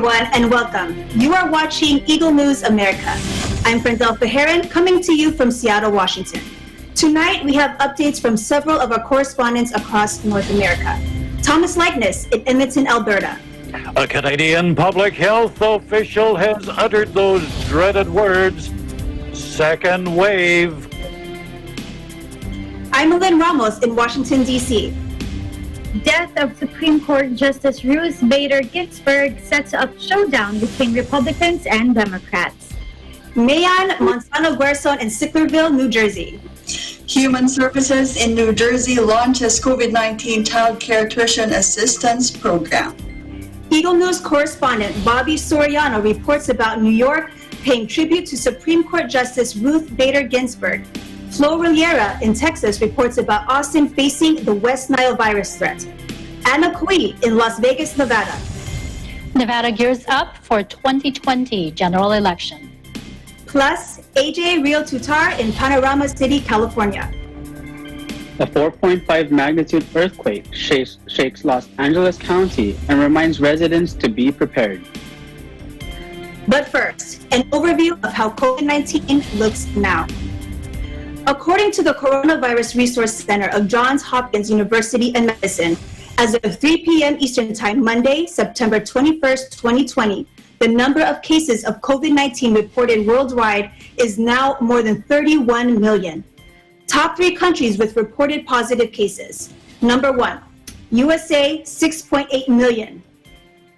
everyone, and welcome. You are watching Eagle News America. I'm Frendel Faharan, coming to you from Seattle, Washington. Tonight, we have updates from several of our correspondents across North America. Thomas Likeness in Edmonton, Alberta. A Canadian public health official has uttered those dreaded words, second wave. I'm Lynn Ramos in Washington, D.C. Death of Supreme Court Justice Ruth Bader Ginsburg sets up showdown between Republicans and Democrats. Mayan Monsanto Guerson in Sicklerville, New Jersey. Human Services in New Jersey launches COVID-19 Child Care Tuition Assistance Program. Eagle News correspondent Bobby Soriano reports about New York paying tribute to Supreme Court Justice Ruth Bader Ginsburg. Flo Rillera in Texas reports about Austin facing the West Nile virus threat. Anna Kui in Las Vegas, Nevada. Nevada gears up for 2020 general election. Plus, AJ Real Tutar in Panorama City, California. A 4.5 magnitude earthquake shakes Los Angeles County and reminds residents to be prepared. But first, an overview of how COVID-19 looks now. According to the Coronavirus Resource Center of Johns Hopkins University in Medicine, as of 3 p.m. Eastern Time, Monday, September 21st, 2020, the number of cases of COVID-19 reported worldwide is now more than 31 million. Top 3 countries with reported positive cases. Number 1, USA, 6.8 million.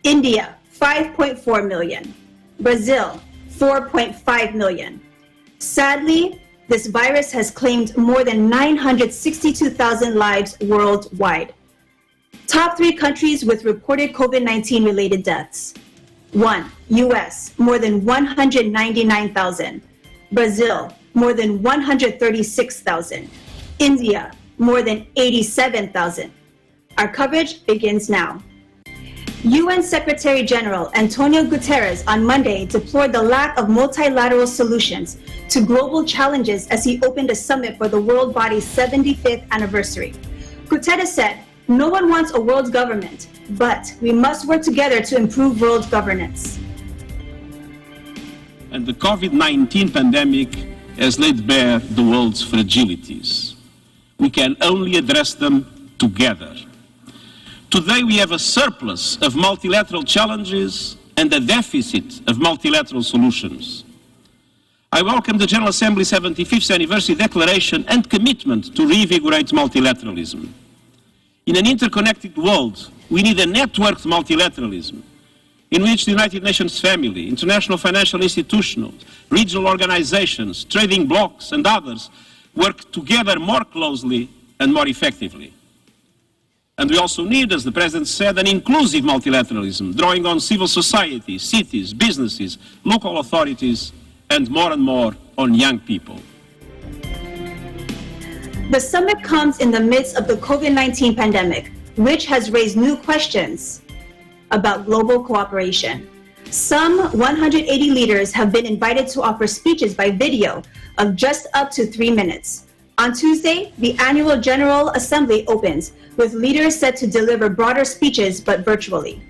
India, 5.4 million. Brazil, 4.5 million. Sadly, this virus has claimed more than 962,000 lives worldwide. Top 3 countries with reported COVID-19 related deaths. 1, US, more than 199,000. Brazil, more than 136,000. India, more than 87,000. Our coverage begins now. UN Secretary General Antonio Guterres on Monday deplored the lack of multilateral solutions to global challenges as he opened a summit for the world body's 75th anniversary. Guterres said, "No one wants a world government, but we must work together to improve world governance." And the COVID-19 pandemic has laid bare the world's fragilities. We can only address them together. Today we have a surplus of multilateral challenges and a deficit of multilateral solutions. I welcome the General Assembly's 75th anniversary declaration and commitment to reinvigorate multilateralism. In an interconnected world, we need a networked multilateralism in which the United Nations family, international financial institutions, regional organizations, trading blocs, and others work together more closely and more effectively. And we also need, as the President said, an inclusive multilateralism, drawing on civil society, cities, businesses, local authorities, and more on young people. The summit comes in the midst of the COVID-19 pandemic, which has raised new questions about global cooperation. Some 180 leaders have been invited to offer speeches by video of just up to 3 minutes. On Tuesday, the annual General Assembly opens, with leaders set to deliver broader speeches but virtually.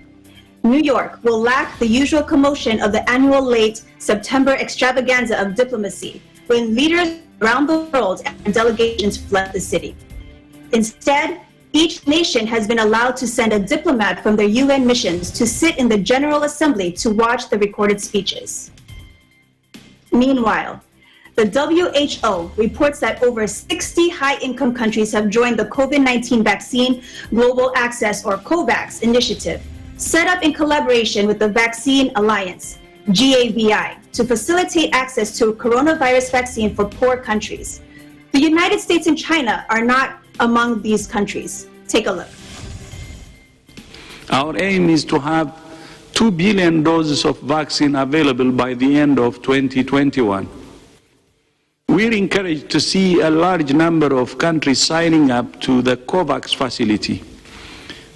New York will lack the usual commotion of the annual late September extravaganza of diplomacy, when leaders around the world and delegations flood the city. Instead, each nation has been allowed to send a diplomat from their UN missions to sit in the General Assembly to watch the recorded speeches. Meanwhile, the WHO reports that over 60 high-income countries have joined the COVID-19 Vaccine Global Access, or COVAX, initiative, set up in collaboration with the Vaccine Alliance, GAVI, to facilitate access to a coronavirus vaccine for poor countries. The United States and China are not among these countries. Take a look. Our aim is to have 2 billion doses of vaccine available by the end of 2021. We're encouraged to see a large number of countries signing up to the COVAX facility,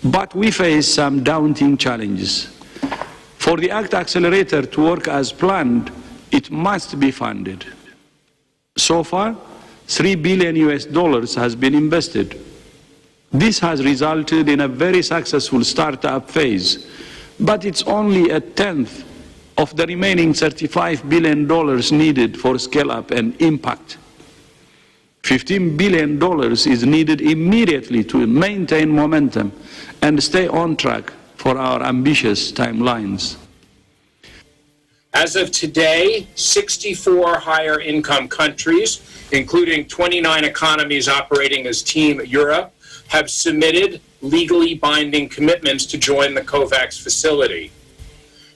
but we face some daunting challenges. For the ACT Accelerator to work as planned, it must be funded. So far, $3 billion has been invested. This has resulted in a very successful startup phase, but it's only a tenth of the remaining $35 billion needed for scale-up and impact. $15 billion is needed immediately to maintain momentum and stay on track for our ambitious timelines. As of today, 64 higher income countries, including 29 economies operating as Team Europe, have submitted legally binding commitments to join the COVAX facility.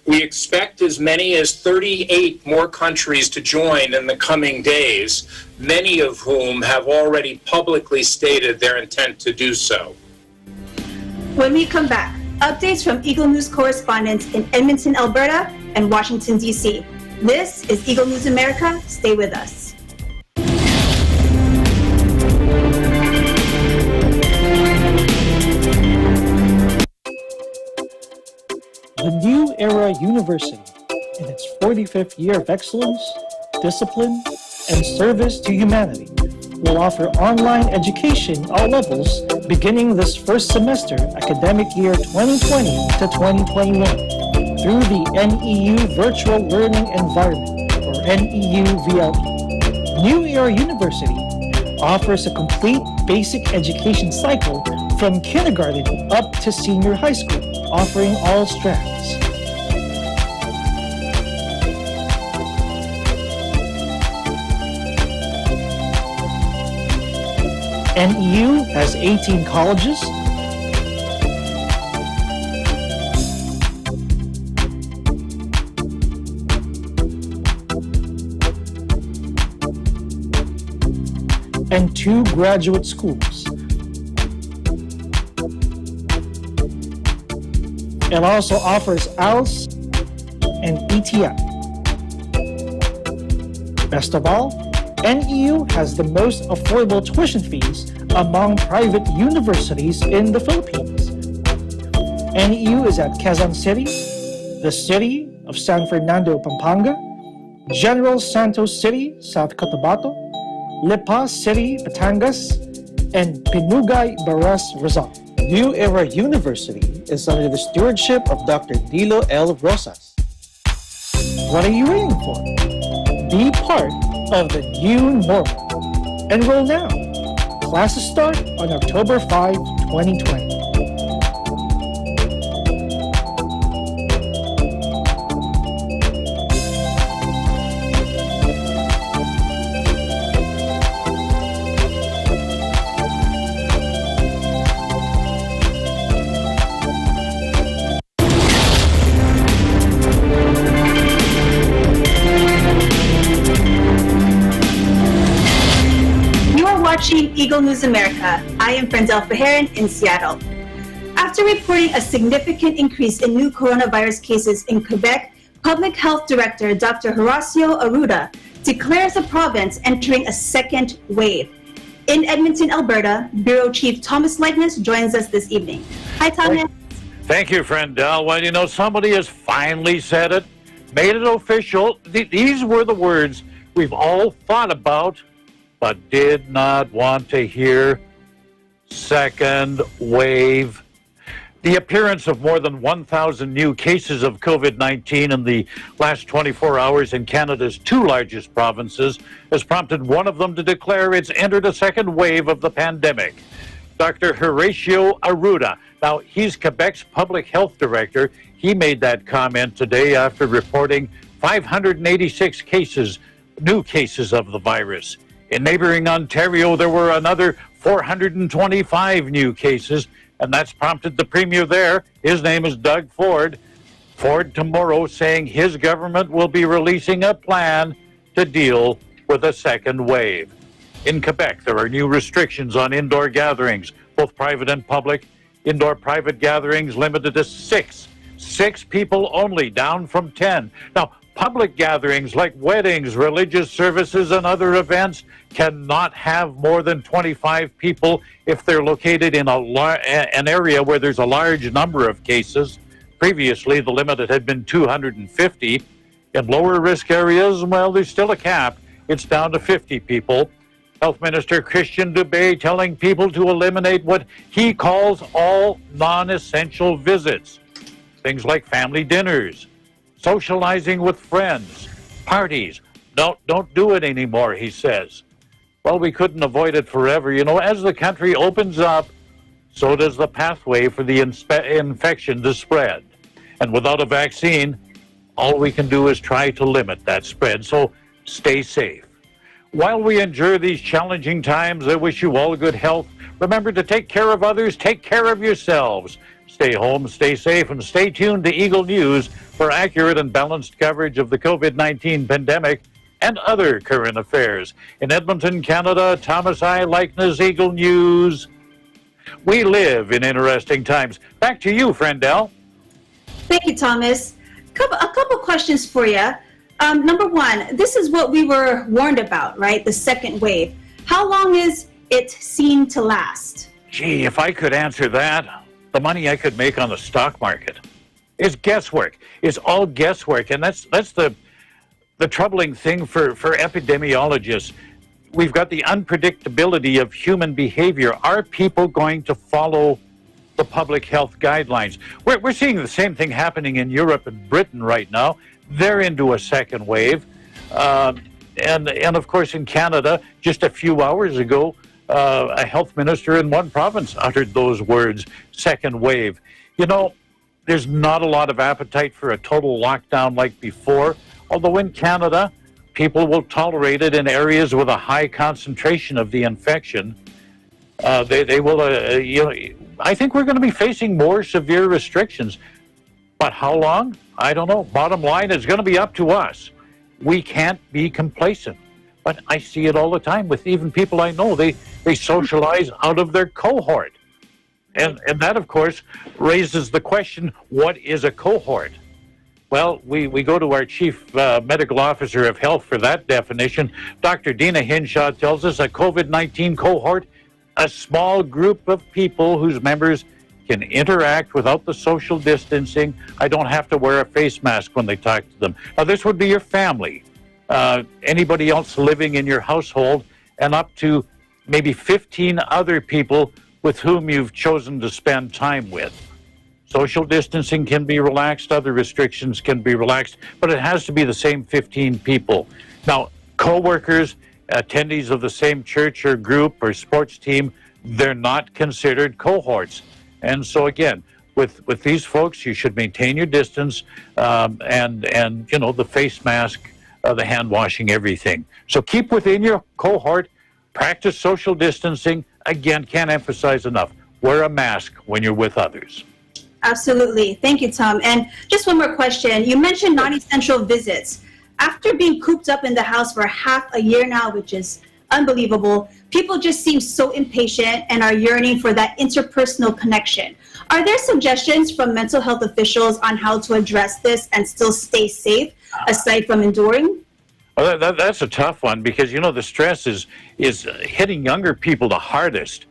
We expect as many as 38 more countries to join in the coming days, many of whom have already publicly stated their intent to do so. When we come back, updates from Eagle News correspondents in Edmonton, Alberta, and Washington, D.C. This is Eagle News America. Stay with us. The New Era University, in its 45th year of excellence, discipline, and service to humanity, will offer online education all levels beginning this first semester academic year 2020 to 2021 through the NEU Virtual Learning Environment, or NEU VLE. New Era University offers a complete basic education cycle from kindergarten up to senior high school, offering all strands. NEU has 18 colleges, and 2 graduate schools. It also offers ALS and ETF. Best of all, NEU has the most affordable tuition fees among private universities in the Philippines. NEU is at Quezon City, the city of San Fernando, Pampanga, General Santos City, South Cotabato, Lipa City, Batangas, and Pinugay, Baras, Rizal. New Era University is under the stewardship of Dr. Dilo L. Rosas. What are you waiting for? Be part of the new normal. Enroll now. Classes start on October 5, 2020. Watching Eagle News America. I am Frenzell Fajarin in Seattle. After reporting a significant increase in new coronavirus cases in Quebec, Public Health Director Dr. Horacio Arruda declares the province entering a second wave. In Edmonton, Alberta, Bureau Chief Thomas Lightness joins us this evening. Hi, Thomas. Thank you, Frendel. Well, you know, somebody has finally said it, made it official. These were the words we've all thought about, but did not want to hear. Second wave. The appearance of more than 1,000 new cases of COVID-19 in the last 24 hours in Canada's 2 largest provinces has prompted one of them to declare it's entered a second wave of the pandemic. Dr. Horacio Arruda, now he's Quebec's public health director. He made that comment today after reporting 586 new cases of the virus. In neighboring Ontario, there were another 425 new cases, and that's prompted the premier there. His name is Doug Ford. Ford tomorrow saying his government will be releasing a plan to deal with a second wave. In Quebec, there are new restrictions on indoor gatherings, both private and public. Indoor private gatherings limited to 6 people only, down from 10. Now, public gatherings like weddings, religious services, and other events cannot have more than 25 people if they're located in an area where there's a large number of cases. Previously, the limit had been 250. In lower risk areas, well, there's still a cap. It's down to 50 people. Health Minister Christian Dubé telling people to eliminate what he calls all non-essential visits. Things like family dinners, socializing with friends, parties. Don't do it anymore, he says. Well, we couldn't avoid it forever. You know, as the country opens up, so does the pathway for the infection to spread. And without a vaccine, all we can do is try to limit that spread. So stay safe. While we endure these challenging times, I wish you all good health. Remember to take care of others, take care of yourselves. Stay home, stay safe, and stay tuned to Eagle News for accurate and balanced coverage of the COVID-19 pandemic and other current affairs. In Edmonton, Canada, Thomas I. Likeness, Eagle News. We live in interesting times. Back to you, Friendell. Thank you, Thomas. A couple questions for you. Number one, this is what we were warned about, right? The second wave. How long is it seen to last? Gee, if I could answer that, the money I could make on the stock market is guesswork. It's all guesswork, and that's the troubling thing for epidemiologists. We've got the unpredictability of human behavior. Are people going to follow the public health guidelines? We're seeing the same thing happening in Europe and Britain right now. They're into a second wave. And of course, in Canada, just a few hours ago, a health minister in one province uttered those words, second wave. You know, there's not a lot of appetite for a total lockdown like before, although in Canada, people will tolerate it in areas with a high concentration of the infection. They will, I think we're going to be facing more severe restrictions. But how long? I don't know. Bottom line, it's going to be up to us. We can't be complacent. But I see it all the time with even people I know. They socialize out of their cohort. And that, of course, raises the question, what is a cohort? Well, we go to our Chief Medical Officer of Health for that definition. Dr. Dina Hinshaw tells us a COVID-19 cohort, a small group of people whose members can interact without the social distancing. I don't have to wear a face mask when they talk to them. Now, this would be your family, anybody else living in your household, and up to maybe 15 other people with whom you've chosen to spend time with. Social distancing can be relaxed, other restrictions can be relaxed, but it has to be the same 15 people. Now, co-workers, attendees of the same church or group or sports team, they're not considered cohorts. And so again, with these folks, you should maintain your distance and you know, the face mask, the hand washing, everything. So keep within your cohort, practice social distancing. Again, can't emphasize enough, wear a mask when you're with others. Absolutely. Thank you, Tom. And just one more question. You mentioned non-essential visits. After being cooped up in the house for half a year now, which is unbelievable, people just seem so impatient and are yearning for that interpersonal connection. Are there suggestions from mental health officials on how to address this and still stay safe, aside from enduring? Well, that's a tough one because, you know, the stress is hitting younger people the hardest.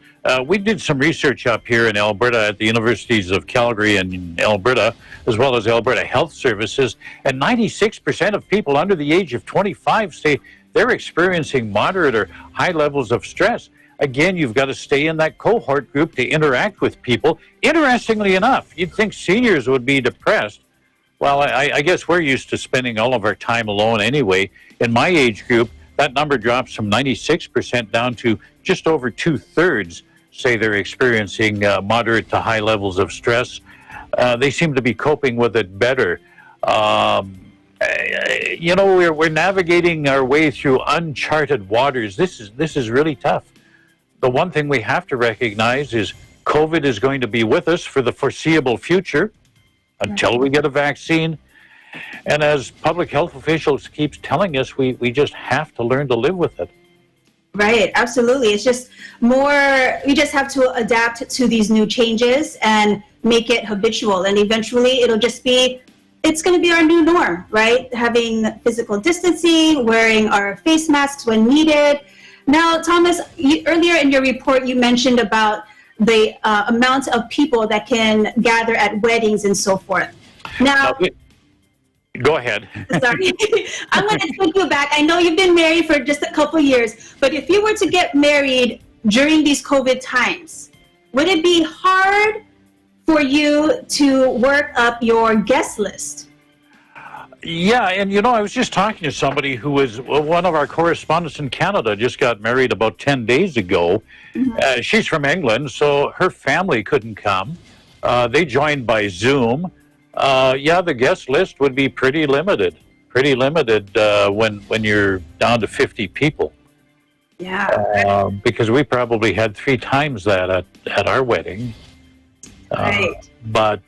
We did some research up here in Alberta at the universities of Calgary and Alberta, as well as Alberta Health Services, and 96% of people under the age of 25 say they're experiencing moderate or high levels of stress. Again, you've got to stay in that cohort group to interact with people. Interestingly enough, you'd think seniors would be depressed. Well, I guess we're used to spending all of our time alone anyway. In my age group, that number drops from 96% down to just over 2/3 say they're experiencing moderate to high levels of stress. They seem to be coping with it better. You know, we're navigating our way through uncharted waters. This is really tough. The one thing we have to recognize is COVID is going to be with us for the foreseeable future until we get a vaccine. And as public health officials keeps telling us, we just have to learn to live with it. Right, absolutely. It's just more, we just have to adapt to these new changes and make it habitual. And eventually it'll just be, it's going to be our new norm, right? Having physical distancing, wearing our face masks when needed. Now, Thomas, earlier in your report, you mentioned about the amount of people that can gather at weddings and so forth. Now, go ahead. Sorry. I'm going to take you back. I know you've been married for just a couple years, but if you were to get married during these COVID times, would it be hard for you to work up your guest list. Yeah, and I was just talking to somebody who was one of our correspondents in Canada, just got married about 10 days ago. Mm-hmm. She's from England, so her family couldn't come. They joined by Zoom. The guest list would be pretty limited when you're down to 50 people. Yeah. Because we probably had 3 times that at our wedding. Right. But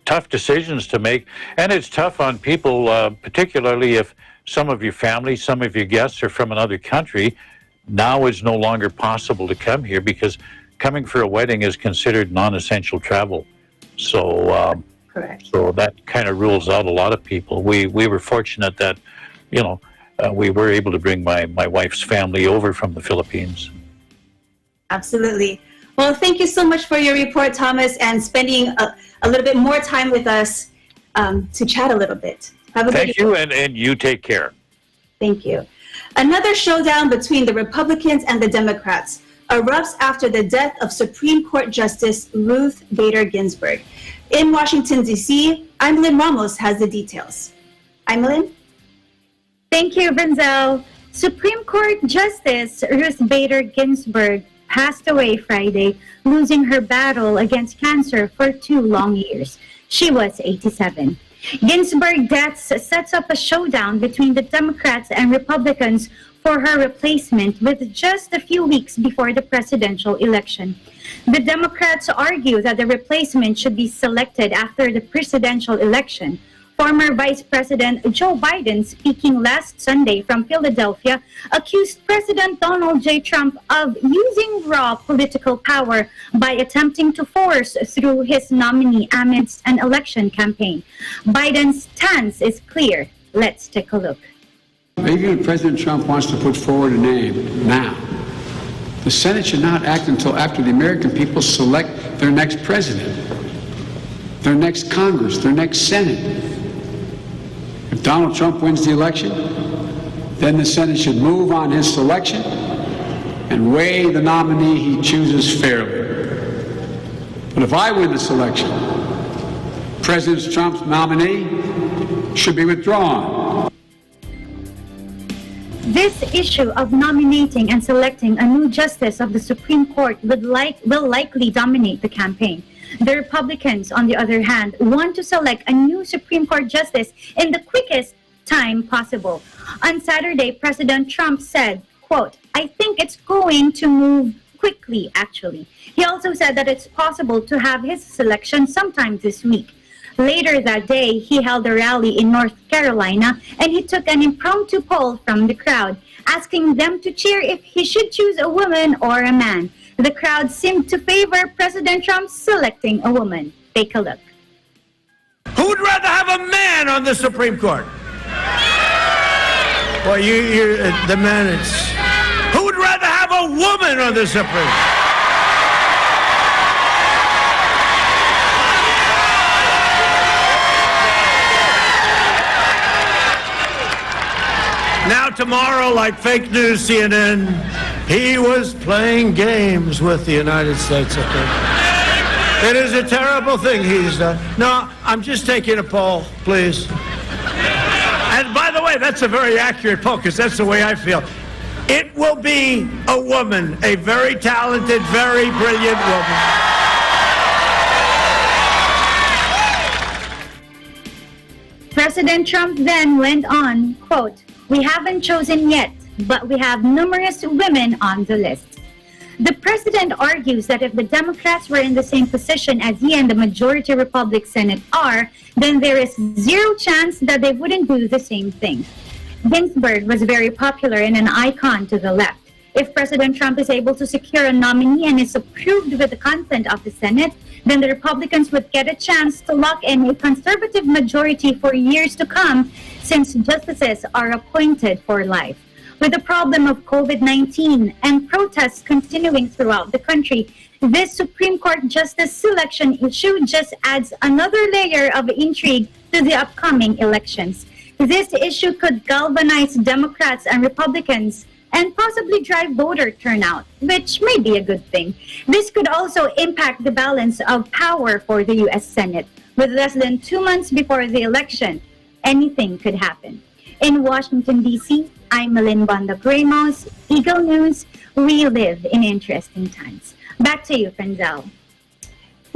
tough decisions to make, and it's tough on people, particularly if some of your family, some of your guests are from another country. Now it's no longer possible to come here because coming for a wedding is considered non-essential travel. So, correct. So that kind of rules out a lot of people. We were fortunate that, we were able to bring my wife's family over from the Philippines. Absolutely. Well, thank you so much for your report, Thomas, and spending a little bit more time with us to chat a little bit. Have a good Thank you, and you take care. Thank you. Another showdown between the Republicans and the Democrats erupts after the death of Supreme Court Justice Ruth Bader Ginsburg. In Washington, D.C., Emeline Ramos has the details. Emeline? Thank you, Brenzel. Supreme Court Justice Ruth Bader Ginsburg passed away Friday, losing her battle against cancer for 2 long years. She was 87. Ginsburg's death sets up a showdown between the Democrats and Republicans for her replacement with just a few weeks before the presidential election. The Democrats argue that the replacement should be selected after the presidential election. Former Vice President Joe Biden, speaking last Sunday from Philadelphia, accused President Donald J. Trump of using raw political power by attempting to force through his nominee amidst an election campaign. Biden's stance is clear. Let's take a look. Even if President Trump wants to put forward a name now, the Senate should not act until after the American people select their next president, their next Congress, their next Senate. If Donald Trump wins the election, then the Senate should move on his selection and weigh the nominee he chooses fairly. But if I win the selection, President Trump's nominee should be withdrawn. This issue of nominating and selecting a new justice of the Supreme Court will likely dominate the campaign. The Republicans, on the other hand, want to select a new Supreme Court justice in the quickest time possible. On Saturday, President Trump said, quote, "I think it's going to move quickly, actually." He also said that it's possible to have his selection sometime this week. Later that day, he held a rally in North Carolina, and he took an impromptu poll from the crowd, asking them to cheer if he should choose a woman or a man. The crowd seemed to favor President Trump selecting a woman. Take a look. Who would rather have a man on the Supreme Court? Well, you're the man. Who would rather have a woman on the Supreme Court? Now tomorrow, like fake news CNN, he was playing games with the United States. It is a terrible thing he's done. No, I'm just taking a poll, please. And by the way, that's a very accurate poll, because that's the way I feel. It will be a woman, a very talented, very brilliant woman. President Trump then went on, quote, "We haven't chosen yet, but we have numerous women on the list." The president argues that if the Democrats were in the same position as he and the majority Republican Senate are, then there is zero chance that they wouldn't do the same thing. Ginsburg was very popular and an icon to the left. If President Trump is able to secure a nominee and is approved with the consent of the Senate, then the Republicans would get a chance to lock in a conservative majority for years to come, since justices are appointed for life. With the problem of COVID-19 and protests continuing throughout the country, this Supreme Court justice selection issue just adds another layer of intrigue to the upcoming elections. This issue could galvanize Democrats and Republicans and possibly drive voter turnout, which may be a good thing. This could also impact the balance of power for the U.S. Senate. With less than 2 months before the election, anything could happen. In Washington, D.C., I'm Malin Bondoc Ramos, Eagle News. We live in interesting times. Back to you, Frenzel.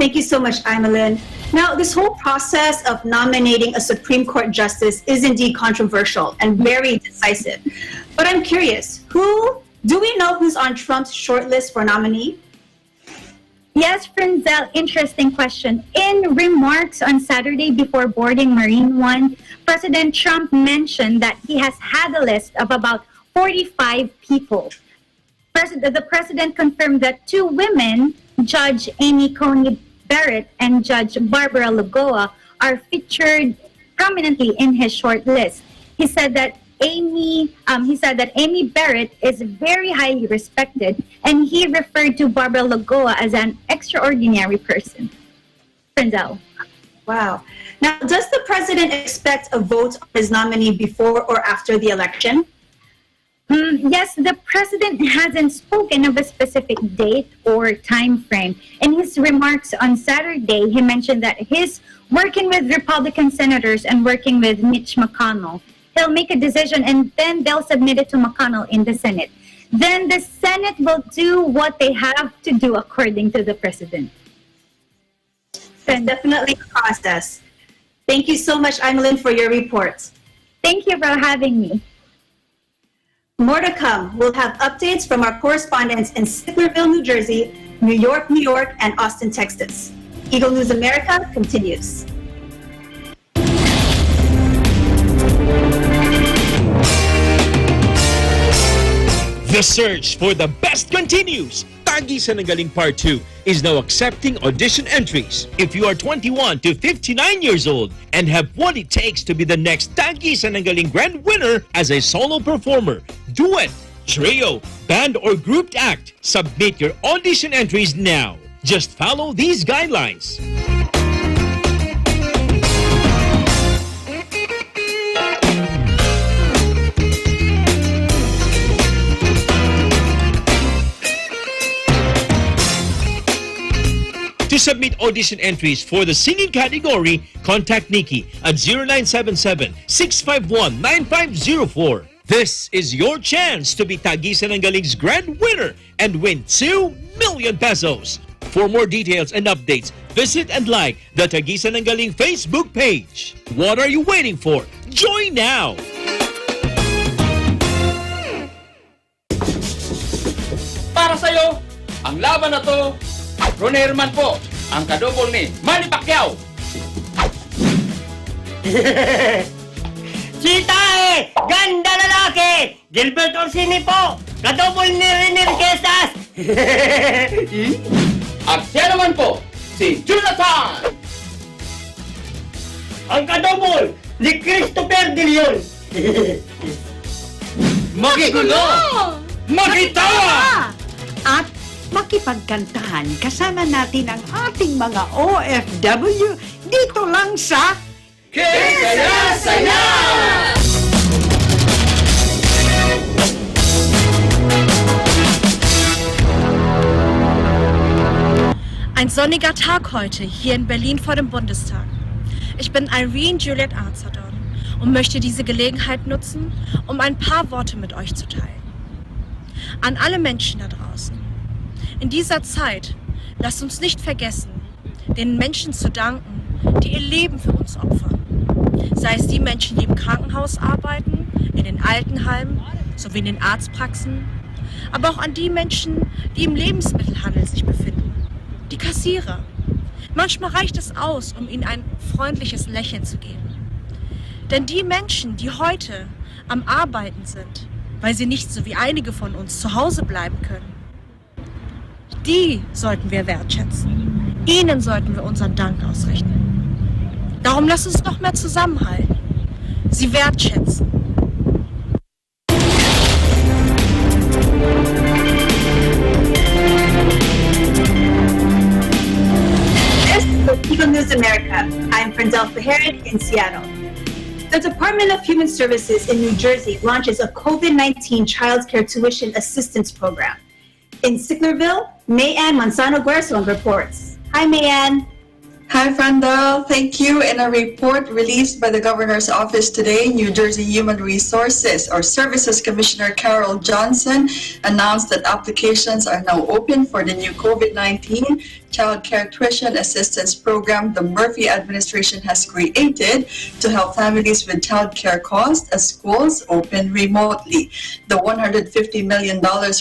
Thank you so much, Imelin. Now, this whole process of nominating a Supreme Court justice is indeed controversial and very decisive. But I'm curious, do we know who's on Trump's shortlist for nominee? Yes, Frenzel, interesting question. In remarks on Saturday before boarding Marine One, President Trump mentioned that he has had a list of about 45 people. The president confirmed that 2 women, Judge Amy Coney Barrett and Judge Barbara Lagoa, are featured prominently in his short list. He said that Amy Barrett is very highly respected, and he referred to Barbara Lagoa as an extraordinary person. Frenzel. Wow. Now, does the president expect a vote on his nominee before or after the election? Yes, the president hasn't spoken of a specific date or time frame. In his remarks on Saturday, he mentioned that he's working with Republican senators and working with Mitch McConnell. He'll make a decision and then they'll submit it to McConnell in the Senate. Then the Senate will do what they have to do according to the president. It's definitely a process. Thank you so much, Imelin, for your reports. Thank you for having me. More to come. We'll have updates from our correspondents in Sicklerville, New Jersey, New York, and Austin, Texas. Eagle News America continues. The search for the best continues. Tagisan ng Galing Part 2 is now accepting audition entries. If you are 21 to 59 years old and have what it takes to be the next Tagisan ng Galing Grand Winner as a solo performer, duet, trio, band, or grouped act, submit your audition entries now. Just follow these guidelines. To submit audition entries for the singing category, contact Nikki at 0977-651-9504. This is your chance to be Tagisan ng Galing's grand winner and win 2 million pesos. For more details and updates, visit and like the Tagisan ng Galing Facebook page. What are you waiting for? Join now! Para sa'yo, ang laban na to, Ron Herman po, ang kadobol ni Manny Pacquiao. Sita ganda lalaki! Gilbert Orsini po, kadobol ni Rene Riquezas. At siya naman po, si Jonathan! Ang kadobol ni Christopher De Leon. Magigulo! Magitawa! At makipagkantahan kasama natin ang ating mga OFW dito lang sa Kaya Saya! Ein sonniger Tag heute hier in Berlin vor dem Bundestag. Ich bin Irene Juliet Arzadon und möchte diese Gelegenheit nutzen, um ein paar Worte mit euch zu teilen. An alle Menschen da draußen. In dieser Zeit, lasst uns nicht vergessen, den Menschen zu danken, die ihr Leben für uns opfern. Sei es die Menschen, die im Krankenhaus arbeiten, in den Altenheimen, sowie in den Arztpraxen, aber auch an die Menschen, die im Lebensmittelhandel sich befinden. Die Kassierer. Manchmal reicht es aus, um ihnen ein freundliches Lächeln zu geben. Denn die Menschen, die heute am Arbeiten sind, weil sie nicht so wie einige von uns zu Hause bleiben können, die sollten wir wertschätzen. Ihnen sollten wir unseren Dank ausrichten. Darum lasst uns noch mehr zusammenhalten. Sie wertschätzen. This is Eagle News America. I'm Frenzel Fajardo in Seattle. The Department of Human Services in New Jersey launches a COVID-19 child care tuition assistance program. In Sicklerville, Mayanne Manzano-Guerzon reports. Hi, Mayanne. Hi, Frandel. Thank you. In a report released by the Governor's Office today, New Jersey Human Resources or Services Commissioner Carol Johnson announced that applications are now open for the new COVID-19 Child Care Tuition Assistance Program the Murphy administration has created to help families with child care costs as schools open remotely. The $150 million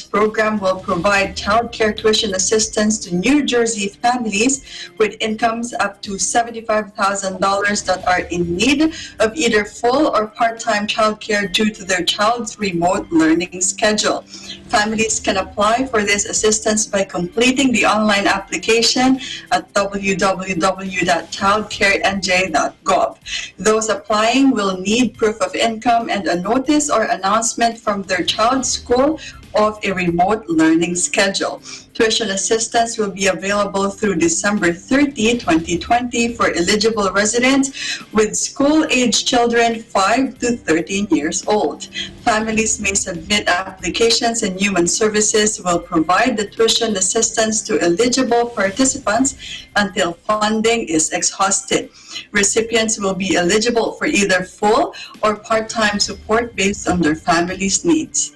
program will provide child care tuition assistance to New Jersey families with incomes up to $75,000 that are in need of either full or part-time child care due to their child's remote learning schedule. Families can apply for this assistance by completing the online application at www.childcarenj.gov. Those applying will need proof of income and a notice or announcement from their child's school of a remote learning schedule. Tuition assistance will be available through December 30, 2020 for eligible residents with school-age children 5 to 13 years old. Families may submit applications and Human Services will provide the tuition assistance to eligible participants until funding is exhausted. Recipients will be eligible for either full or part-time support based on their family's needs.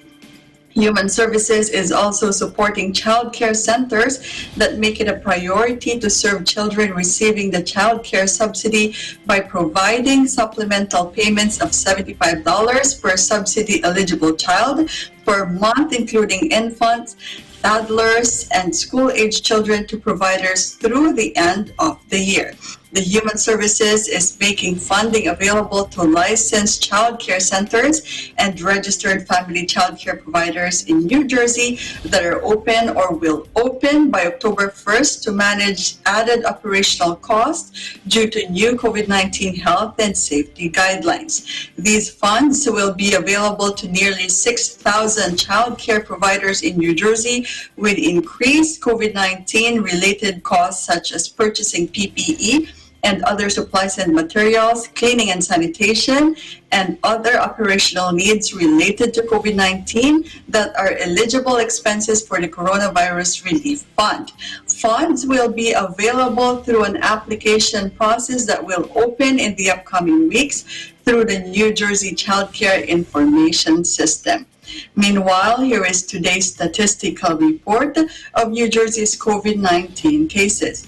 Human Services is also supporting child care centers that make it a priority to serve children receiving the child care subsidy by providing supplemental payments of $75 per subsidy-eligible child per month, including infants, toddlers, and school-age children to providers through the end of the year. The Human Services is making funding available to licensed child care centers and registered family child care providers in New Jersey that are open or will open by October 1st to manage added operational costs due to new COVID-19 health and safety guidelines. These funds will be available to nearly 6,000 child care providers in New Jersey with increased COVID-19 related costs such as purchasing PPE and other supplies and materials, cleaning and sanitation, and other operational needs related to COVID-19 that are eligible expenses for the Coronavirus Relief Fund. Funds will be available through an application process that will open in the upcoming weeks through the New Jersey Child Care Information System. Meanwhile, here is today's statistical report of New Jersey's COVID-19 cases.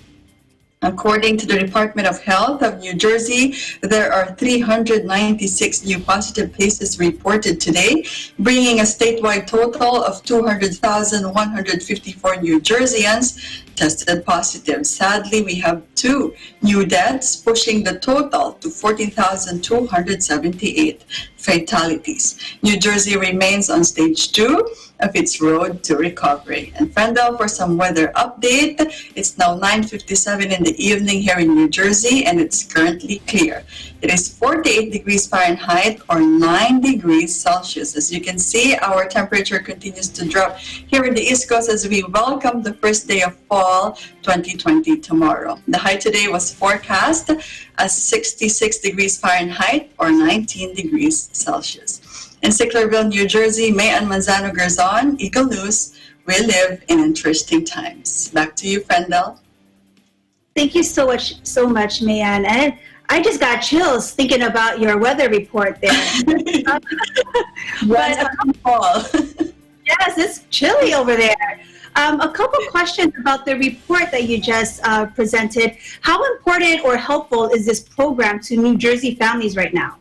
According to the Department of Health of New Jersey, there are 396 new positive cases reported today, bringing a statewide total of 200,154 New Jerseyans tested positive. Sadly, we have 2 new deaths, pushing the total to 14,278 fatalities. New Jersey remains on stage 2 of its road to recovery. And Frandel, for some weather update, it's now 9:57 in the evening here in New Jersey, and it's currently clear. It is 48 degrees Fahrenheit or 9 degrees Celsius. As you can see, our temperature continues to drop here in the East Coast as we welcome the first day of fall 2020 tomorrow. The high today was forecast as 66 degrees Fahrenheit or 19 degrees Celsius. In Sicklerville, New Jersey, Mayanne Manzano-Guerzon, Eagle News, we live in interesting times. Back to you, Frandel. Thank you so much, Mayanne. And I just got chills thinking about your weather report there. Fall. Yes, it's chilly over there. A couple questions about the report that you just presented. How important or helpful is this program to New Jersey families right now?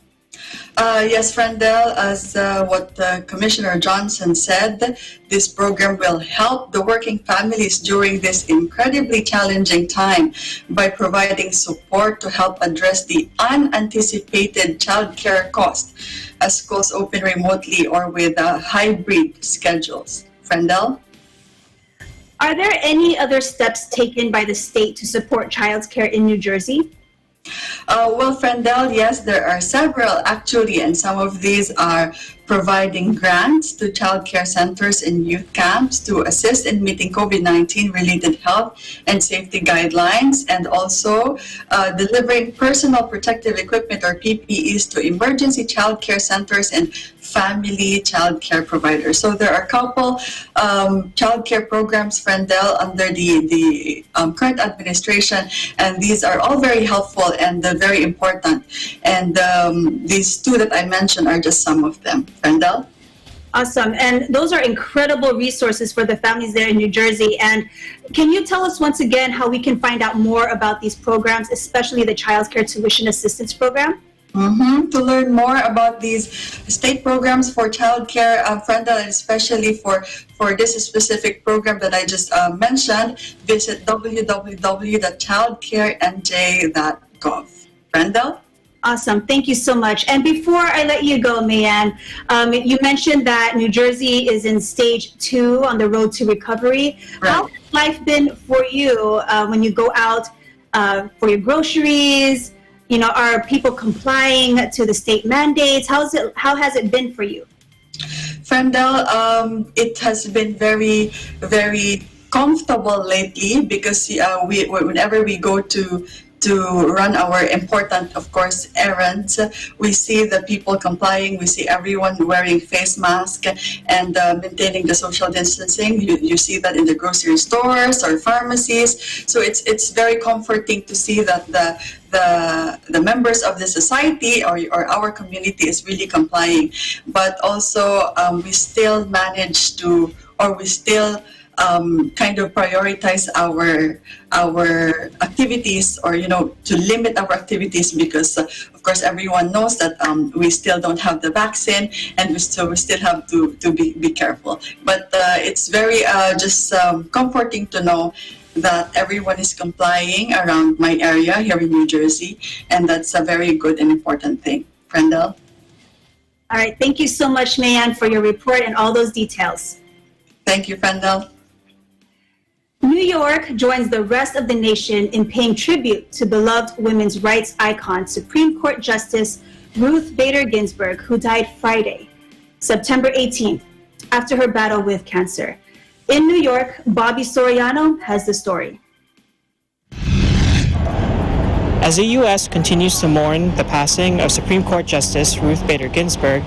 Yes, Frandel, as what Commissioner Johnson said, this program will help the working families during this incredibly challenging time by providing support to help address the unanticipated child care costs as schools open remotely or with hybrid schedules. Frandel? Are there any other steps taken by the state to support child care in New Jersey? Well, Frandel, yes, there are several actually, and some of these are providing grants to child care centers and youth camps to assist in meeting COVID-19 related health and safety guidelines, and also delivering personal protective equipment or PPEs to emergency child care centers and family child care providers. So there are a couple child care programs, Frendel, under the current administration, and these are all very helpful and very important. And these two that I mentioned are just some of them. Frendel? Awesome. And those are incredible resources for the families there in New Jersey. And can you tell us once again how we can find out more about these programs, especially the Child Care Tuition Assistance Program? To learn more about these state programs for childcare, Frendel, and especially for this specific program that I just mentioned, visit www.childcarenj.gov. Frendel? Awesome. Thank you so much. And before I let you go, Mayan, you mentioned that New Jersey is in stage 2 on the road to recovery. Right. How has life been for you when you go out for your groceries? You know, are people complying to the state mandates? How has it been for you? Frendel, it has been very, very comfortable lately because whenever we go to run our important, of course, errands, we see the people complying, we see everyone wearing face mask and maintaining the social distancing. You see that in the grocery stores or pharmacies. So it's very comforting to see that the members of the society or our community is really complying. But also we still manage to, or we still kind of prioritize our activities, or to limit our activities, because of course everyone knows that we still don't have the vaccine, and we still have to be careful. But it's very just comforting to know that everyone is complying around my area here in New Jersey, and that's a very good and important thing. Frendel? All right, thank you so much, Mayan, for your report and all those details. Thank you, Frendel. New York joins the rest of the nation in paying tribute to beloved women's rights icon, Supreme Court Justice Ruth Bader Ginsburg, who died Friday, September 18th, after her battle with cancer. In New York, Bobby Soriano has the story. As the U.S. continues to mourn the passing of Supreme Court Justice Ruth Bader Ginsburg,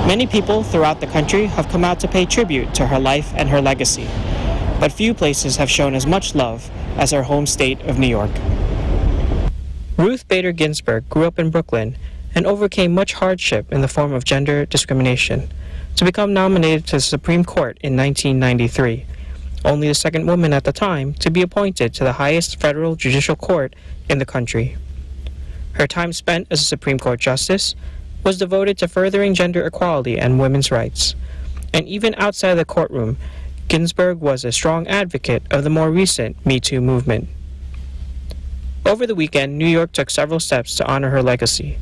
many people throughout the country have come out to pay tribute to her life and her legacy. But few places have shown as much love as our home state of New York. Ruth Bader Ginsburg grew up in Brooklyn and overcame much hardship in the form of gender discrimination to become nominated to the Supreme Court in 1993, only the second woman at the time to be appointed to the highest federal judicial court in the country. Her time spent as a Supreme Court justice was devoted to furthering gender equality and women's rights. And even outside the courtroom, Ginsburg was a strong advocate of the more recent Me Too movement. Over the weekend, New York took several steps to honor her legacy,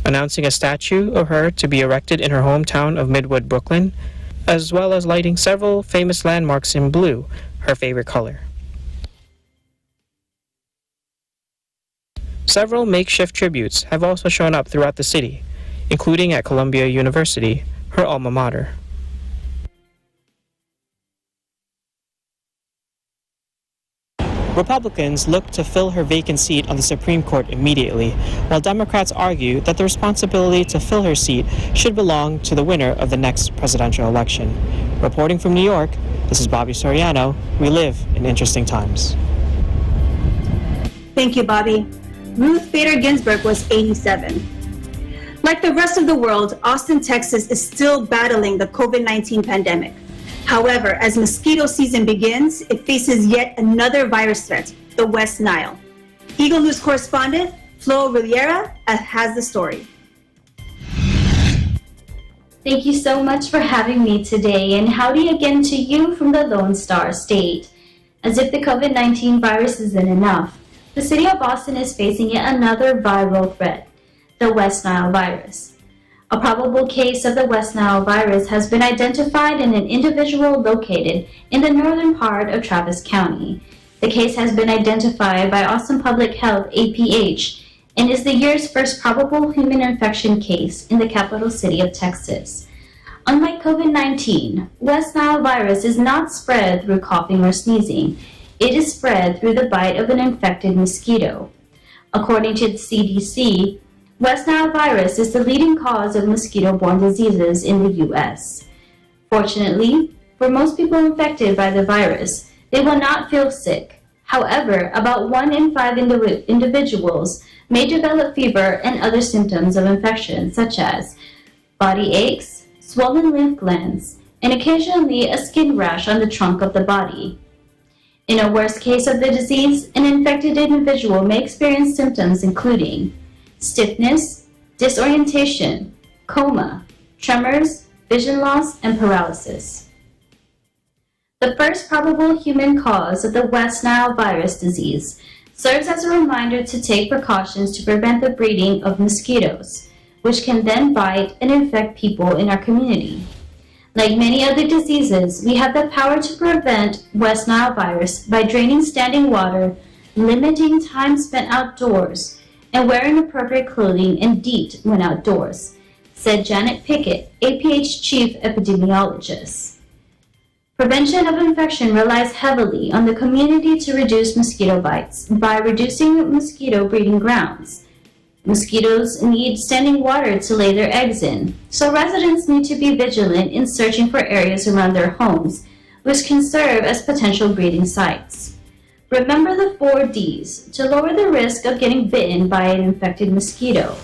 announcing a statue of her to be erected in her hometown of Midwood, Brooklyn, as well as lighting several famous landmarks in blue, her favorite color. Several makeshift tributes have also shown up throughout the city, including at Columbia University, her alma mater. Republicans look to fill her vacant seat on the Supreme Court immediately, while Democrats argue that the responsibility to fill her seat should belong to the winner of the next presidential election. Reporting from New York, this is Bobby Soriano. We live in interesting times. Thank you, Bobby. Ruth Bader Ginsburg was 87. Like the rest of the world, Austin, Texas is still battling the COVID-19 pandemic. However, as mosquito season begins, it faces yet another virus threat, the West Nile. Eagle News correspondent Flo Rivera has the story. Thank you so much for having me today, and howdy again to you from the Lone Star State. As if the COVID-19 virus isn't enough, the city of Austin is facing yet another viral threat, the West Nile virus. A probable case of the West Nile virus has been identified in an individual located in the northern part of Travis County. The case has been identified by Austin Public Health, APH, and is the year's first probable human infection case in the capital city of Texas. Unlike COVID-19, West Nile virus is not spread through coughing or sneezing. It is spread through the bite of an infected mosquito. According to the CDC, West Nile virus is the leading cause of mosquito-borne diseases in the U.S. Fortunately, for most people infected by the virus, they will not feel sick. However, about 1 in 5 individuals may develop fever and other symptoms of infection, such as body aches, swollen lymph glands, and occasionally a skin rash on the trunk of the body. In a worst case of the disease, an infected individual may experience symptoms including stiffness, disorientation, coma, tremors, vision loss, and paralysis. The first probable human cause of the West Nile virus disease serves as a reminder to take precautions to prevent the breeding of mosquitoes, which can then bite and infect people in our community. Like many other diseases, we have the power to prevent West Nile virus by draining standing water, limiting time spent outdoors, and wearing appropriate clothing and DEET when outdoors, said Janet Pickett, APH Chief Epidemiologist. Prevention of infection relies heavily on the community to reduce mosquito bites by reducing mosquito breeding grounds. Mosquitoes need standing water to lay their eggs in, so residents need to be vigilant in searching for areas around their homes, which can serve as potential breeding sites. Remember the 4 Ds to lower the risk of getting bitten by an infected mosquito.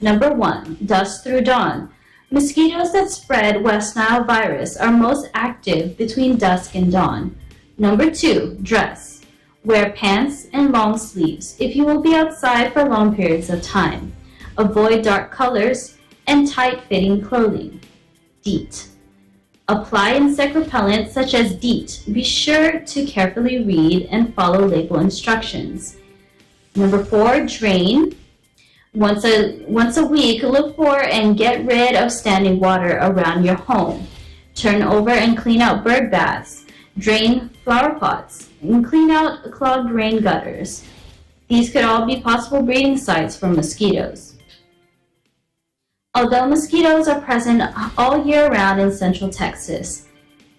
Number 1, dusk through dawn. Mosquitoes that spread West Nile virus are most active between dusk and dawn. Number 2, dress. Wear pants and long sleeves if you will be outside for long periods of time. Avoid dark colors and tight-fitting clothing. DEET. Apply insect repellent such as DEET. Be sure to carefully read and follow label instructions. Number 4, drain. Once a week, look for and get rid of standing water around your home. Turn over and clean out bird baths. Drain flower pots and clean out clogged rain gutters. These could all be possible breeding sites for mosquitoes. Although mosquitoes are present all year round in central Texas,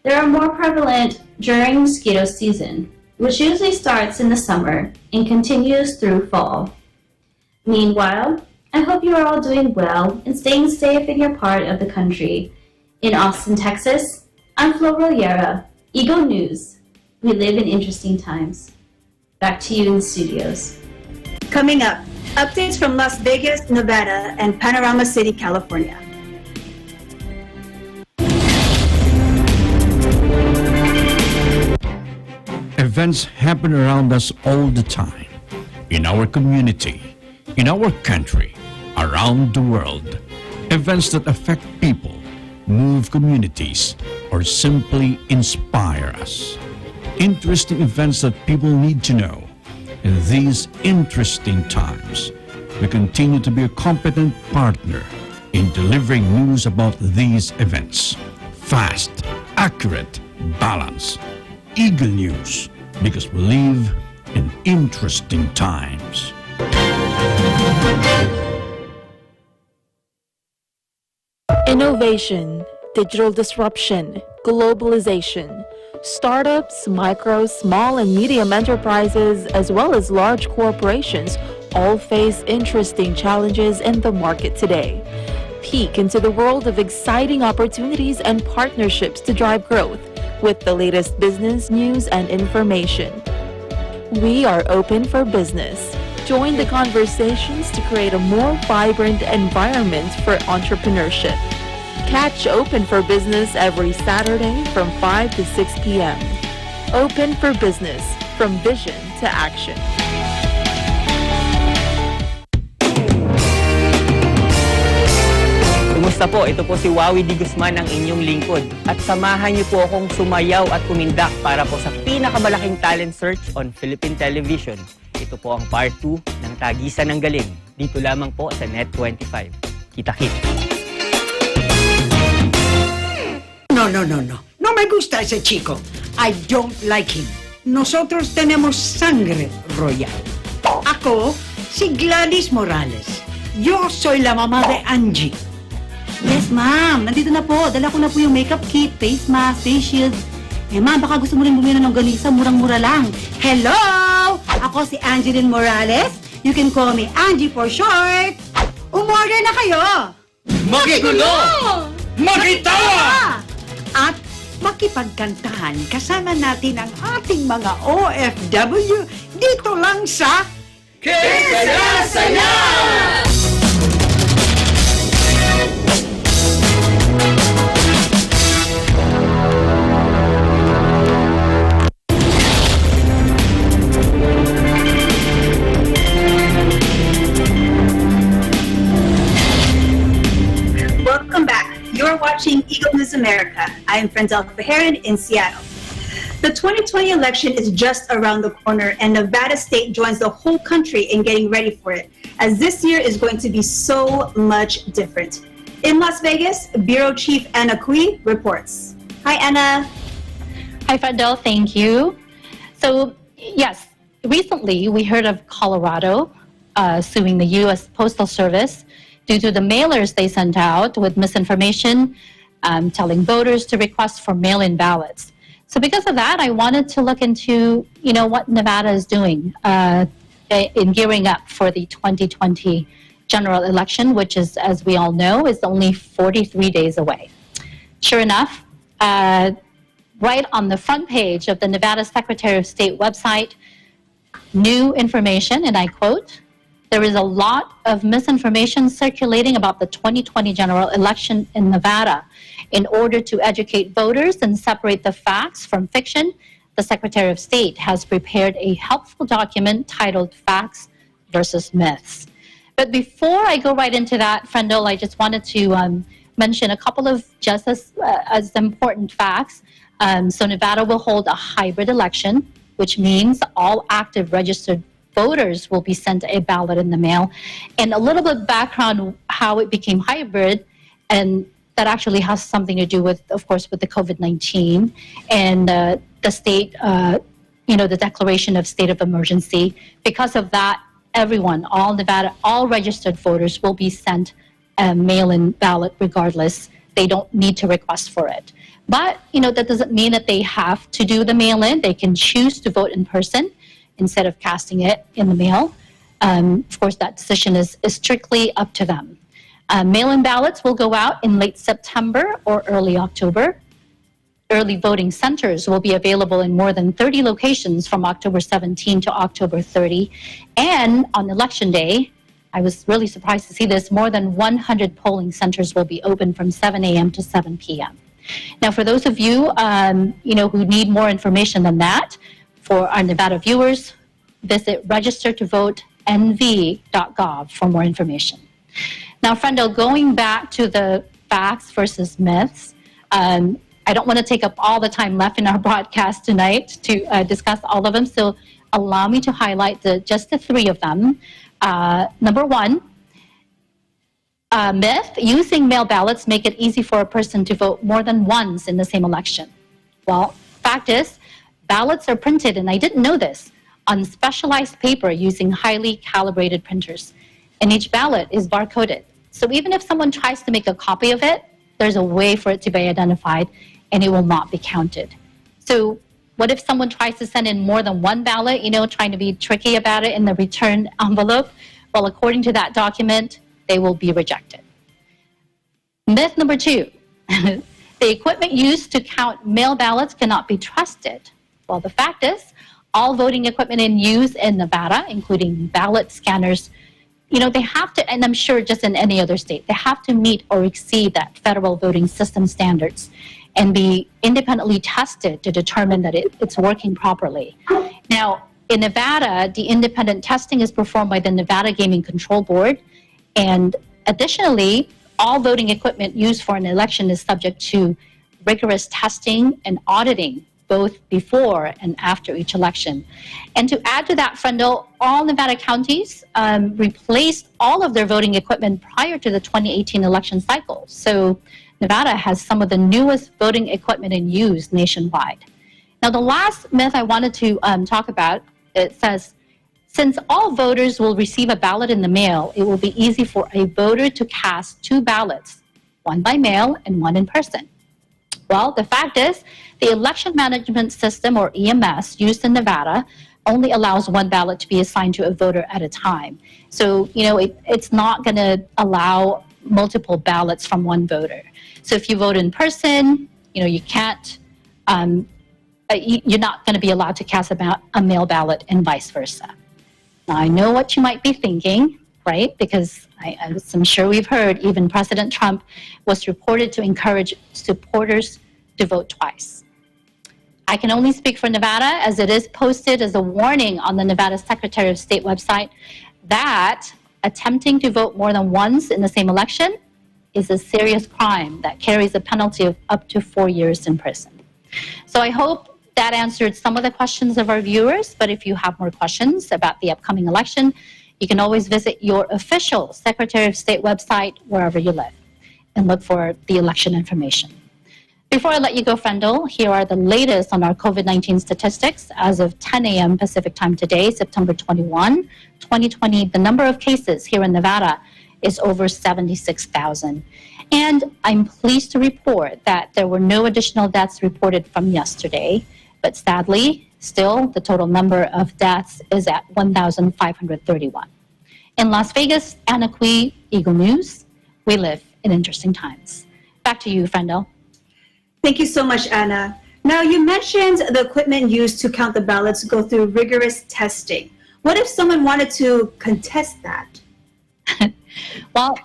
they are more prevalent during mosquito season, which usually starts in the summer and continues through fall. Meanwhile, I hope you are all doing well and staying safe in your part of the country. In Austin, Texas, I'm Flo Rollera, Eagle News. We live in interesting times. Back to you in the studios. Coming up, updates from Las Vegas, Nevada, and Panorama City, California. Events happen around us all the time, in our community, in our country, around the world. Events that affect people, move communities, or simply inspire us. Interesting events that people need to know. In these interesting times, we continue to be a competent partner in delivering news about these events. Fast, accurate, balanced. Eagle News, because we live in interesting times. Innovation, digital disruption, globalization. Startups, micro, small, and medium enterprises, as well as large corporations, all face interesting challenges in the market today. Peek into the world of exciting opportunities and partnerships to drive growth with the latest business news and information. We are open for business. Join the conversations to create a more vibrant environment for entrepreneurship. Catch Open for Business every Saturday from 5 to 6 p.m. Open for Business, from vision to action. Kumusta po? Ito po si Wawi Di Guzman, ang inyong lingkod. At samahan niyo po akong sumayaw at kumindak para po sa pinakamalaking talent search on Philippine Television. Ito po ang part 2 ng Tagisan ng Galing. Dito lamang po sa Net25. Kita-kit. No me gusta ese chico. I don't like him. Nosotros tenemos sangre royal. Ako, si Gladys Morales. Yo soy la mamá de Angie. Yes, ma'am. Nandito na po. Dala ko na po yung makeup kit, face mask, face shield. Eh, ma'am, baka gusto mo rin bumili ng ganisa, murang-mura lang. Hello! Ako si Angeline Morales. You can call me Angie for short. Umorder na kayo! Makigulo! Makitawa! At makipagkantahan kasama natin ang ating mga OFW dito lang sa Saya! Welcome back. You're watching Eagle News America. I am Frenzell Beheron in Seattle. The 2020 election is just around the corner, and Nevada State joins the whole country in getting ready for it, as this year is going to be so much different. In Las Vegas, Bureau Chief Anna Cui reports. Hi, Anna. Hi, Frendel. Thank you. So, yes, recently we heard of Colorado suing the U.S. Postal Service due to the mailers they sent out with misinformation, telling voters to request for mail-in ballots. So because of that, I wanted to look into, what Nevada is doing in gearing up for the 2020 general election, which is, as we all know, is only 43 days away. Sure enough, right on the front page of the Nevada Secretary of State website, new information, and I quote, "There is a lot of misinformation circulating about the 2020 general election in Nevada. In order to educate voters and separate the facts from fiction, the Secretary of State has prepared a helpful document titled Facts versus Myths." But before I go right into that, Frendel, I just wanted to mention a couple of just as important facts. So Nevada will hold a hybrid election, which means all active registered voters will be sent a ballot in the mail. And a little bit of background how it became hybrid, and that actually has something to do with, of course, with the COVID-19 and the state, the declaration of state of emergency. Because of that, everyone, all Nevada, all registered voters will be sent a mail-in ballot regardless. They don't need to request for it. But, that doesn't mean that they have to do the mail-in. They can choose to vote in person instead of casting it in the mail. Of course, that decision is strictly up to them. Mail-in ballots will go out in late September or early October. Early voting centers will be available in more than 30 locations from October 17 to October 30. And on Election Day, I was really surprised to see this, more than 100 polling centers will be open from 7 a.m. to 7 p.m. Now, for those of you, who need more information than that, for our Nevada viewers, visit registertovotenv.gov for more information. Now, Frendel, going back to the facts versus myths, I don't want to take up all the time left in our broadcast tonight to discuss all of them, so allow me to highlight just the three of them. Number one, myth, using mail ballots make it easy for a person to vote more than once in the same election. Well, fact is, ballots are printed, and I didn't know this, on specialized paper using highly calibrated printers. And each ballot is barcoded. So even if someone tries to make a copy of it, there's a way for it to be identified, and it will not be counted. So what if someone tries to send in more than one ballot, trying to be tricky about it in the return envelope? Well, according to that document, they will be rejected. Myth number two, the equipment used to count mail ballots cannot be trusted. Well, the fact is, all voting equipment in use in Nevada, including ballot scanners, they have to, and I'm sure just in any other state, they have to meet or exceed that federal voting system standards and be independently tested to determine that it's working properly. Now, in Nevada, the independent testing is performed by the Nevada Gaming Control Board, and additionally, all voting equipment used for an election is subject to rigorous testing and auditing both before and after each election. And to add to that, Frendel, all Nevada counties replaced all of their voting equipment prior to the 2018 election cycle. So Nevada has some of the newest voting equipment in use nationwide. Now, the last myth I wanted to talk about, it says, since all voters will receive a ballot in the mail, it will be easy for a voter to cast two ballots one by mail and one in person. Well, the fact is, the election management system, or EMS, used in Nevada only allows one ballot to be assigned to a voter at a time. So, it's not going to allow multiple ballots from one voter. So if you vote in person, you can't, you're not going to be allowed to cast a mail ballot and vice versa. Now, I know what you might be thinking, right? Because I'm sure we've heard even President Trump was reported to encourage supporters to vote twice. I can only speak for Nevada, as it is posted as a warning on the Nevada Secretary of State website that attempting to vote more than once in the same election is a serious crime that carries a penalty of up to 4 years in prison. So I hope that answered some of the questions of our viewers, but if you have more questions about the upcoming election, you can always visit your official Secretary of State website wherever you live and look for the election information. Before I let you go, Frendel, here are the latest on our COVID-19 statistics. As of 10 a.m. Pacific time today, September 21, 2020, the number of cases here in Nevada is over 76,000. And I'm pleased to report that there were no additional deaths reported from yesterday, but sadly, still, the total number of deaths is at 1,531. In Las Vegas, Anahui, Eagle News, we live in interesting times. Back to you, Frendel. Thank you so much, Anna. Now, you mentioned the equipment used to count the ballots go through rigorous testing. What if someone wanted to contest that? Well,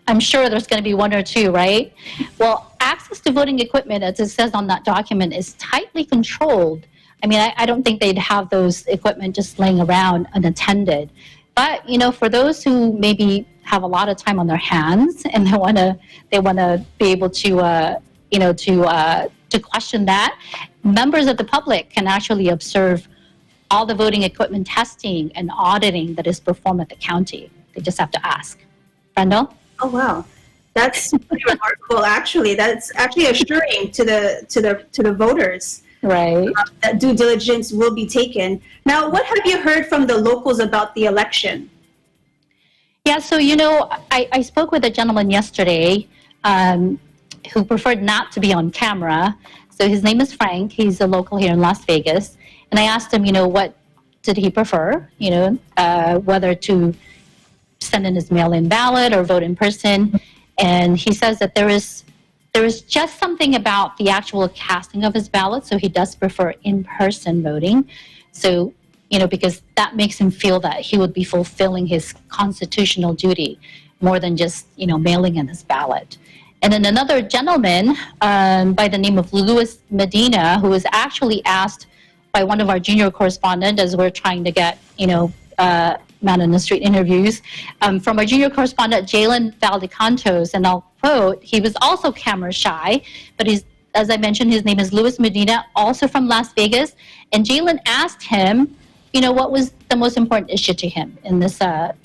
I'm sure there's going to be one or two, right? Well, access to voting equipment, as it says on that document, is tightly controlled. I mean, I don't think they'd have those equipment just laying around unattended. But, for those who maybe have a lot of time on their hands and they want to be able to, to question that, members of the public can actually observe all the voting equipment testing and auditing that is performed at the county. They just have to ask. Frendel? Oh, wow. That's pretty remarkable, actually. That's actually assuring to the voters. Right. That due diligence will be taken. Now, what have you heard from the locals about the election? Yeah, so, I spoke with a gentleman yesterday who preferred not to be on camera. So his name is Frank. He's a local here in Las Vegas. And I asked him, what did he prefer, whether to send in his mail-in ballot or vote in person. And he says that there is just something about the actual casting of his ballot, so he does prefer in-person voting. So, because that makes him feel that he would be fulfilling his constitutional duty more than just, mailing in his ballot. And then another gentleman by the name of Louis Medina, who was actually asked by one of our junior correspondents, as we're trying to get, man in the street interviews, from our junior correspondent, Jalen Valdecantos, and I'll quote, he was also camera shy, but he's, as I mentioned, his name is Louis Medina, also from Las Vegas, and Jalen asked him, what was the most important issue to him in this, that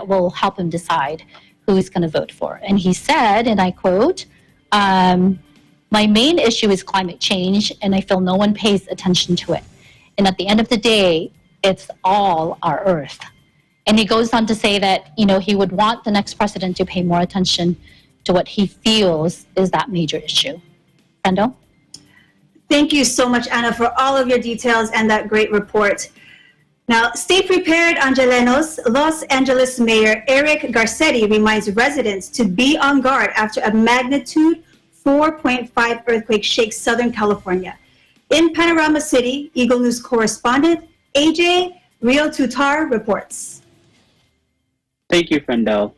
will help him decide who he's going to vote for. And he said, and I quote, my main issue is climate change, and I feel no one pays attention to it. And at the end of the day, it's all our Earth. And he goes on to say that, he would want the next president to pay more attention to what he feels is that major issue. Frendel? Thank you so much, Anna, for all of your details and that great report. Now, stay prepared, Angelenos. Los Angeles Mayor Eric Garcetti reminds residents to be on guard after a magnitude 4.5 earthquake shakes Southern California. In Panorama City, Eagle News correspondent AJ Rio Tutar reports. Thank you, Frendel.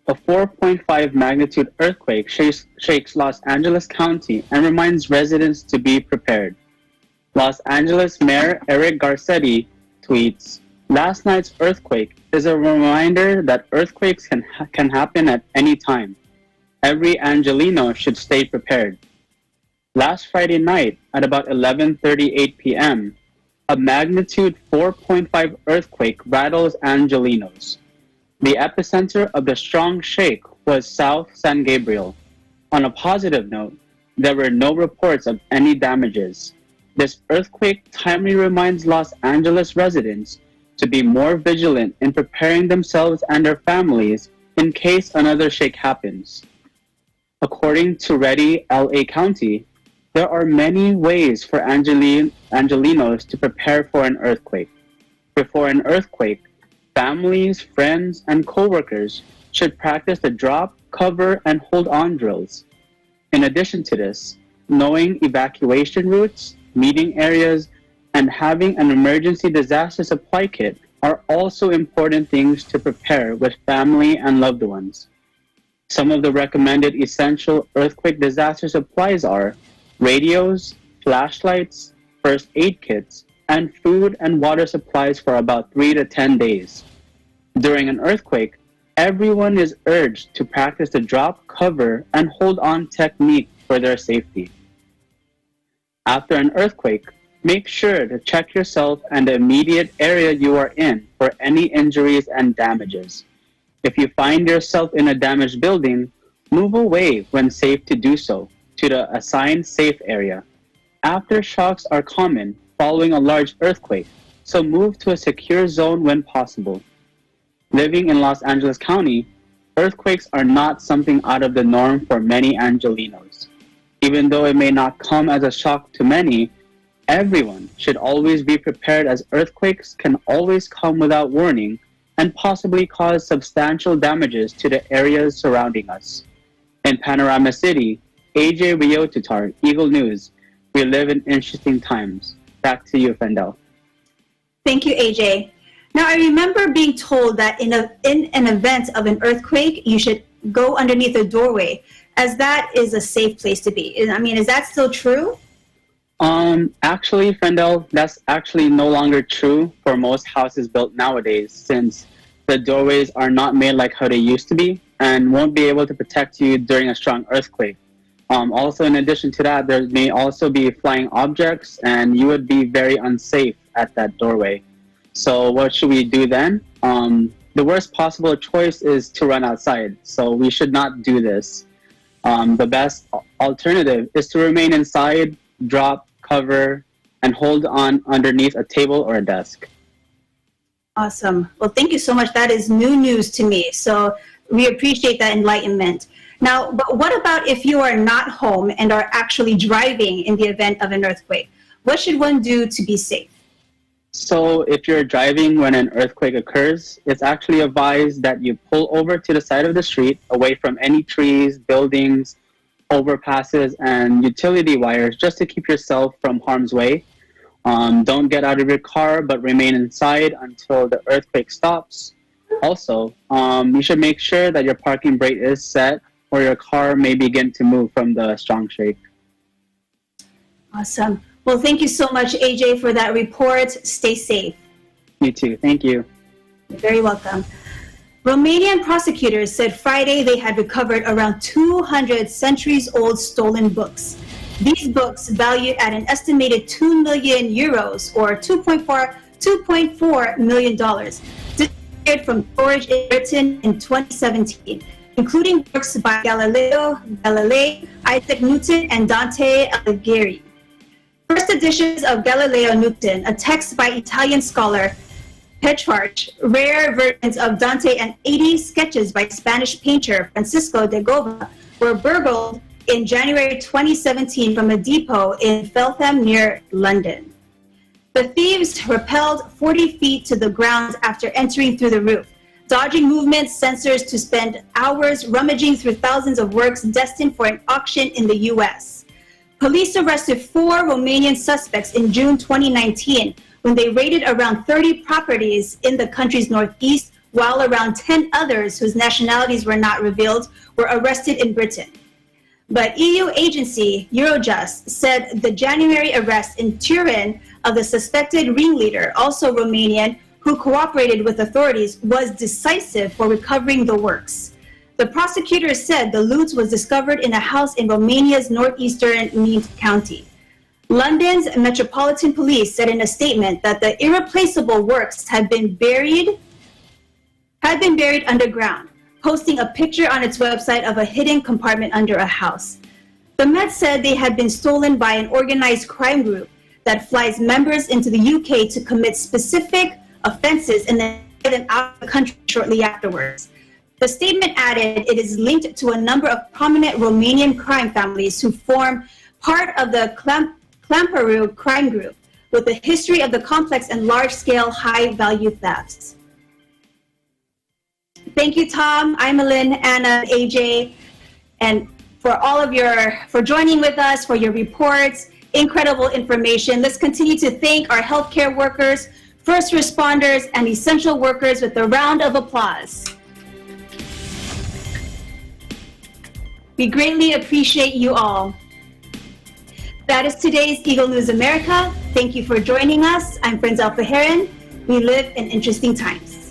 A 4.5 magnitude earthquake shakes Los Angeles County and reminds residents to be prepared. Los Angeles Mayor Eric Garcetti tweets, "Last night's earthquake is a reminder that earthquakes can happen at any time. Every Angelino should stay prepared." Last Friday night at about 11:38 p.m., a magnitude 4.5 earthquake rattles Angelinos. The epicenter of the strong shake was South San Gabriel. On a positive note, there were no reports of any damages. This earthquake timely reminds Los Angeles residents to be more vigilant in preparing themselves and their families in case another shake happens. According to Ready, LA County, there are many ways for Angelinos to prepare for an earthquake. Before an earthquake, families, friends, and coworkers should practice the drop, cover, and hold on drills. In addition to this, knowing evacuation routes, meeting areas, and having an emergency disaster supply kit are also important things to prepare with family and loved ones. Some of the recommended essential earthquake disaster supplies are radios, flashlights, first aid kits, and food and water supplies for about 3 to 10 days. During an earthquake, everyone is urged to practice the drop, cover, and hold on technique for their safety. After an earthquake, make sure to check yourself and the immediate area you are in for any injuries and damages. If you find yourself in a damaged building, move away when safe to do so to the assigned safe area. Aftershocks are common following a large earthquake, so move to a secure zone when possible. Living in Los Angeles County, earthquakes are not something out of the norm for many Angelinos. Even though it may not come as a shock to many, everyone should always be prepared as earthquakes can always come without warning and possibly cause substantial damages to the areas surrounding us. In Panorama City, AJ Riotutar, Eagle News, we live in interesting times. Back to you, Fendel. Thank you, AJ. Now, I remember being told that in an event of an earthquake, you should go underneath a doorway, as that is a safe place to be. I mean, is that still true? Actually, Fendel, that's actually no longer true for most houses built nowadays, since the doorways are not made like how they used to be and won't be able to protect you during a strong earthquake. Also, in addition to that, there may also be flying objects, and you would be very unsafe at that doorway. So what should we do then? The worst possible choice is to run outside, so we should not do this. The best alternative is to remain inside, drop, cover, and hold on underneath a table or a desk. Awesome. Well, thank you so much. That is new news to me, so we appreciate that enlightenment. Now, but what about if you are not home and are actually driving in the event of an earthquake? What should one do to be safe? So if you're driving when an earthquake occurs, it's actually advised that you pull over to the side of the street, away from any trees, buildings, overpasses, and utility wires, just to keep yourself from harm's way. Don't get out of your car, but remain inside until the earthquake stops. Also, you should make sure that your parking brake is set, or your car may begin to move from the strong shake. Awesome. Well, thank you so much, AJ, for that report. Stay safe. You too. Thank you. You're very welcome. Romanian prosecutors said Friday they had recovered around 200 centuries-old stolen books. These books, valued at an estimated 2 million euros or $2.4 million, disappeared from storage in Britain in 2017, including works by Galileo Galilei, Isaac Newton, and Dante Alighieri. First editions of Galileo Newton, a text by Italian scholar Petrarch, rare versions of Dante, and 80 sketches by Spanish painter Francisco de Goya were burgled in January 2017 from a depot in Feltham near London. The thieves rappelled 40 feet to the ground after entering through the roof, dodging movement sensors to spend hours rummaging through thousands of works destined for an auction in the U.S. Police arrested 4 Romanian suspects in June 2019 when they raided around 30 properties in the country's northeast, while around 10 others whose nationalities were not revealed were arrested in Britain. But EU agency Eurojust said the January arrest in Turin of the suspected ringleader, also Romanian, who cooperated with authorities, was decisive for recovering the works. The prosecutor said the loot was discovered in a house in Romania's northeastern Nile County. London's Metropolitan Police said in a statement that the irreplaceable works had been buried underground, posting a picture on its website of a hidden compartment under a house. The Met said they had been stolen by an organized crime group that flies members into the UK to commit specific offenses and then get them out of the country shortly afterwards. The statement added it is linked to a number of prominent Romanian crime families who form part of the Clamperu crime group, with a history of the complex and large-scale high-value thefts. Thank you, Tom, Imelin, Anna, AJ, and for joining with us, for your reports, incredible information. Let's continue to thank our healthcare workers, first responders, and essential workers with a round of applause. We greatly appreciate you all. That is today's Eagle News America. Thank you for joining us. I'm Frenzel Faheran. We live in interesting times.